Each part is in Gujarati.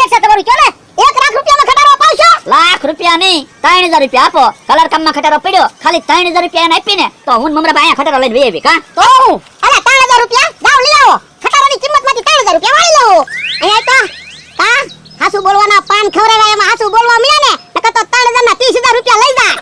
બજેટ છે તમારું કયો ને 1 લાખ રૂપિયામાં ખટારો અપાવશો? લાખ રૂપિયા નહીં 3000 રૂપિયા આપો. કલર કામમાં ખટારો પડ્યો ખાલી 3000 રૂપિયા એને આપીને તો હું મમરાભાઈ અહીંયા ખટારો લઈને વહી આવી કા? તો હું અરે 3000 રૂપિયા જાવ લઈ આવો. ખટારાની કિંમતમાંથી 3000 રૂપિયા વાળી લઉં. અહીંયા તો કા હાસુ બોલવાના પાન ખવરાવ્યા એમાં હાસુ બોલવા મળ્યા ને નકર તો 3000 ના 30000 રૂપિયા લઈ જા.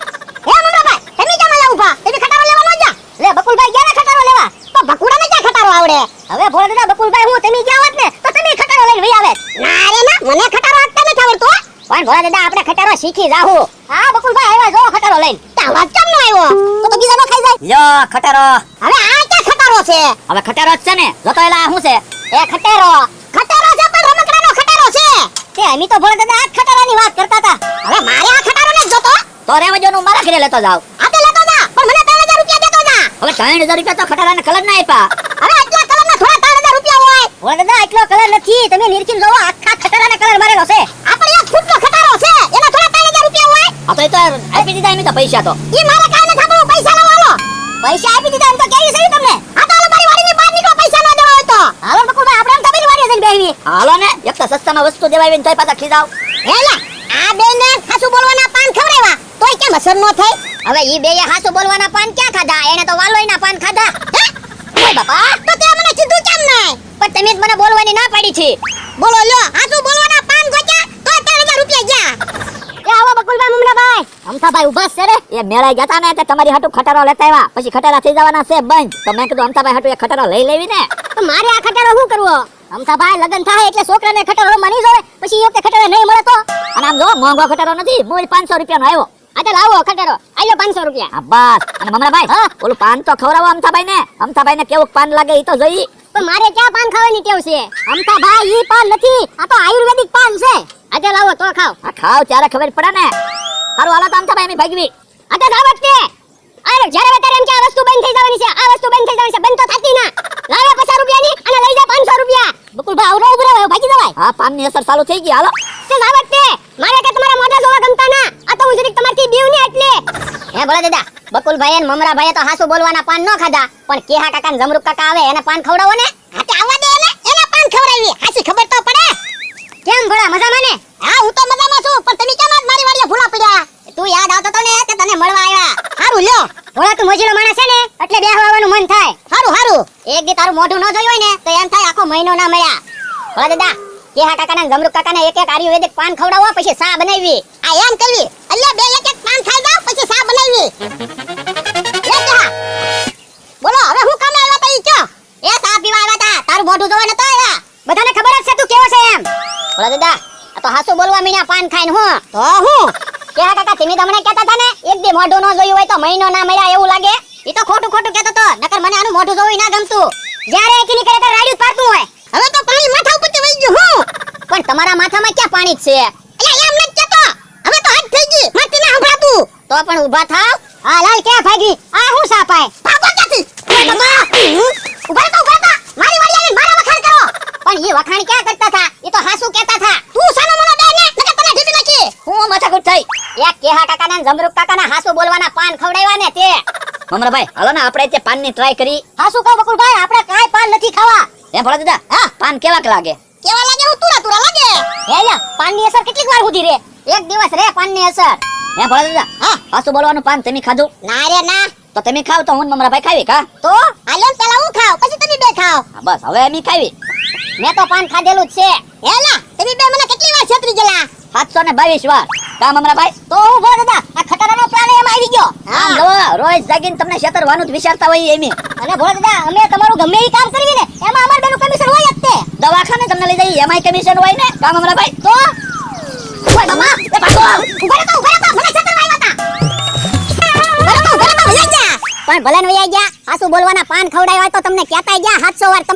હે મમરાભાઈ તમે કેમ લાવ ઉભા? તમે ખટારો લેવા ન જા. લે બકુલભાઈ ગયા ને ખટારો લેવા. તો ભકુડાને ક્યાં ખટારો આવડે? હવે ભોળા દાદા બકુલભાઈ હું તમે ગયા હોત ને તો તમે ખટારો લઈને વહી આવે. ના રે ના મને ખટારો આટતા નથી આવડતો. પણ ભોળા દાદા આપણે ખટારો શીખી જાહુ. હા બકુલભાઈ આવ્યા જો ખટારો લઈને. તાવાજ કેમ ન આવ્યો? તો બીજા નો ખાઈ જાય. લ્યો ખટારો. હવે આ ક્યાં ખટારો છે? હવે ખટારો જ છે ને જોતો એલા શું છે? એ ખટારો ખટારો છે પણ રમકડાનો ખટારો છે. તે અમી તો ભોળા દાદા આ ખટારાની વાત કરતા હતા. હવે મારે આ ખટારો ન જોતો. તો રેવા જો મારા ઘરે લેતો જાવ. આ તો લેતો જા પણ મને 3000 રૂપિયા દેતો જા. હવે 3000 રૂપિયા તો ખટારાને કલર ના આપ્યા. હવે આટલા કલરના થોડા 3000 રૂપિયા હોય. ભોળા દાદા આટલો કલર નથી. તમે નિરખીને જોવો આખા ખટારાને કલર મારેલો છે. આપણે 1 ફૂટનો ખટારો છે એના થોડા 3000 રૂપિયા હોય. આ તો એ તો આપી દીધા એમ તો પૈસા તો. ઈ મારે કાઈ ન થાતું પૈસા લાવો. પૈસા આપી દીધા એમ તો કેવી છે તમને? આ તો મારી વાડીની બહાર નીકળો પૈસા ન દેવા હોય તો. હાલો બકુલભાઈ આપણે આમ તબેલી વાડીએ જઈને બેહવી. હાલો ને એક તો સસ્તામાં વસ્તુ દેવાય ને તોય પાછા ખીજાવ. હેલા આ બેને હાસુ બોલવાના પાન ખવરાવ્યા તોય કેમ અસર નો થઈ? હવે ઈ બેએ હાસુ બોલવાના પાન ક્યાં ખાધા? એને તો વાલોઈના પાન ખાધા. હે ઓય બાપા તો તે મને કીધું કેમ નહીં? પણ તમે જ મને બોલવાની ના પાડી છે. બોલો લ્યો હાસુ બોલવાના પાન ગોચ્યા તોય 3000 રૂપિયા ગયા. એ આવો બકુલભાઈ મુમરાભાઈ. અમથાભાઈ ઉભા છે રે. એ મેળાઈ ગયા તા ને તે તમારી હાટુ ખટારો લેતા આવ્યા પછી ખટારા થઈ જવાના છે બંધ. તો મેં કીધું અમથાભાઈ હાટુ એ ખટારો લઈ લેવી ને. તો મારે આ ખટારો શું કરવો? અમથાભાઈ લગન થાય એટલે છોકરાને ખટારો મની જોવે પછી એ વખતે ખટારો નહીં મળે તો. અને આમ જો મોંઘો ખટારો નથી મૂળ 500 રૂપિયાનો આવ્યો. આ તો લાવો ખટારો આલ્યો 500 રૂપિયા. હા બસ. અને મમરાભાઈ હા? ઓલું પાન તો ખવડાવો અમથાભાઈ ને કેવું પાન લાગે ઈ તો જોઈ. પણ મારે ક્યાં પાન ખાવાની ટેવ છે? અમથાભાઈ ઈ પાન નથી આ તો આયુર્વેદિક પાન છે. આજે લાવો તો ખાવ. આ ખાવ ત્યારે ખબર પડે ને. હારું હાલો તો અમથાભાઈ અમે ભાગવી. આ તો દાવત છે. અરે જ્યારે વેતારે એમ કે આ વસ્તુ બંધ થઈ જવાની છે આ વસ્તુ બંધ થઈ જવાની છે બંધ તો થતી ના. લાવે 50 રૂપિયાની અને લઈ જા 500 રૂપિયા. બકુલભાઈ આવરો ઉભરા ભાગી જવાય. હા પાનની અસર ચાલુ થઈ ગઈ હાલો. તે દાવત છે. મારે કે તમારા મોઢા જોવા ગમતા ના. આ તો હું જરીક તમારથી બીવ ને એટલે. હે ભોળા દાદા બકુલભાઈ અને મમરાભાઈએ તો હાસુ બોલવાના પાન ન ખાધા પણ કેહા કાકા ને જમરૂક કાકા આવે એને પાન ખવડાવો ને. હા તે આવવા દે એને પાન ખવડાવી. હાસી ખબર તો પડે. કેમ ભોળા મજામાં ને? હા હું તો મજામાં છું પણ તમે કેમ આજ મારી વાડીએ ભૂલા પડ્યા? તું યાદ આવતો તો ને કે તને મળવા આવ્યા. હારું લ્યો ભોળા તું મોજીલો માણસ છે ને એટલે બેહવા આવવાનું મન થાય. હારું હારું એક દી તારું મોઢું ન જોયું હોય ને તો એમ થાય આખો મહિનો ના મળ્યા. ભોળા દાદા કેહા કાકા ને જમરૂક કાકા ને એક એક આયુર્વેદિક પાન ખવડાવો પછી સા બનાવી. આ એમ કરવી અલ્યા બે એક એક પાન ખાઈ જાવ પછી સા બનાવી. લે કેહા બોલો હવે હું કામે આવ્યા તા ઈ કયો? એ સા પીવા આવ્યા તા તારું મોઢું જોવા નતો આવ્યા. બધાને ખબર જ છે તું કેવો છે એમ. ભોળા દાદા આ તો હાસુ બોલવા મીણ્યા પાન ખાઈને હું તો હું કેહા કાકા તમે તમને કહેતા હતા ને એક દી મોઢું ન જોયું હોય તો મહિનો ના મળ્યા એવું લાગે. ઈ તો ખોટું ખોટું કહેતો તો નકર મને આનું મોઢું જોવું ના ગમતું. જ્યારે એકી ની કરે તો રાડ્યું પાડતું હોય. હવે તો પાણી માથા ઉપર વઈ ગયું હું. પણ તમારા માથામાં ક્યાં પાણી છે? અલ્યા એમ નથી કહેતો. હવે તો હદ થઈ ગઈ મારતી ના સંભળાતું. તો પણ ઊભા થાવ. હા લાલ ક્યાં ભાગી? આ હું સાપાય ભાગો ક્યાંથી? ઉભા તો મારી વાડી આવીને મારા વખાણ કરો. પણ એ વખાણ ક્યાં કરતા હતા? એ તો હાસુ કહેતા હતા. તું સાનો મનો બે ને નકર તને ઢીપી નાખી. હું માથાકૂટ થઈ. એક કેહા કાકા ને જમરૂક કાકા ના હાસુ બોલવાના પાન ખવડાવ્યા ને તે. મમરાભાઈ હાલો ને આપણે તે પાનની ટ્રાય કરી. હાસુ કહો બકુલભાઈ આપણે કાઈ પાન નથી ખાવા. એ ભોળા દાદા હા પાન કેવાક લાગે? કેવા લાગે? હું તુરા લાગે. હેલા પાનની અસર કેટલીક વાર સુધી રે? એક દિવસ રે પાનની અસર. એ ભોળા દાદા હા પાછું બોલવાનું પાન તમે ખાધું? ના રે ના. તો તમે ખાવ તો હું મમરાભાઈ ખાવી કા? તો હાલો પેલા હું ખાવ પછી તમે બે ખાવ. હા બસ હવે અમે ખાવી. મેં તો પાન ખાધેલું જ છે. હેલા તમે બે મને કેટલી વાર છેતરી ગયેલા? 722 વાર. કા મમરાભાઈ? તો હું ભોળા દાદા આ ખટારાનો પ્લાન એમ આવી ગયો. આમ જો રોજ જાગીને તમને છેતરવાનું જ વિચારતા હોય એમી. અને ભોળા દાદા અમે તમારું ગમે એ કામ કરવી ને એમાં અમાર બેનું કમિશન હોય જ તે. દવાખાને તમને લઈ જઈએ એમાંય કમિશન હોય ને કા મમરાભાઈ? તો ઓય મામા એ ભાગો. ઉભા રહો મને છેતરવા આવ્યા હતા. ઉભા રહો વયા જા. પણ ભલે ન વયા ગયા હાસુ બોલવાના પાન ખવડાવ્યા તો તમને કહેતા ગયા 700 વાર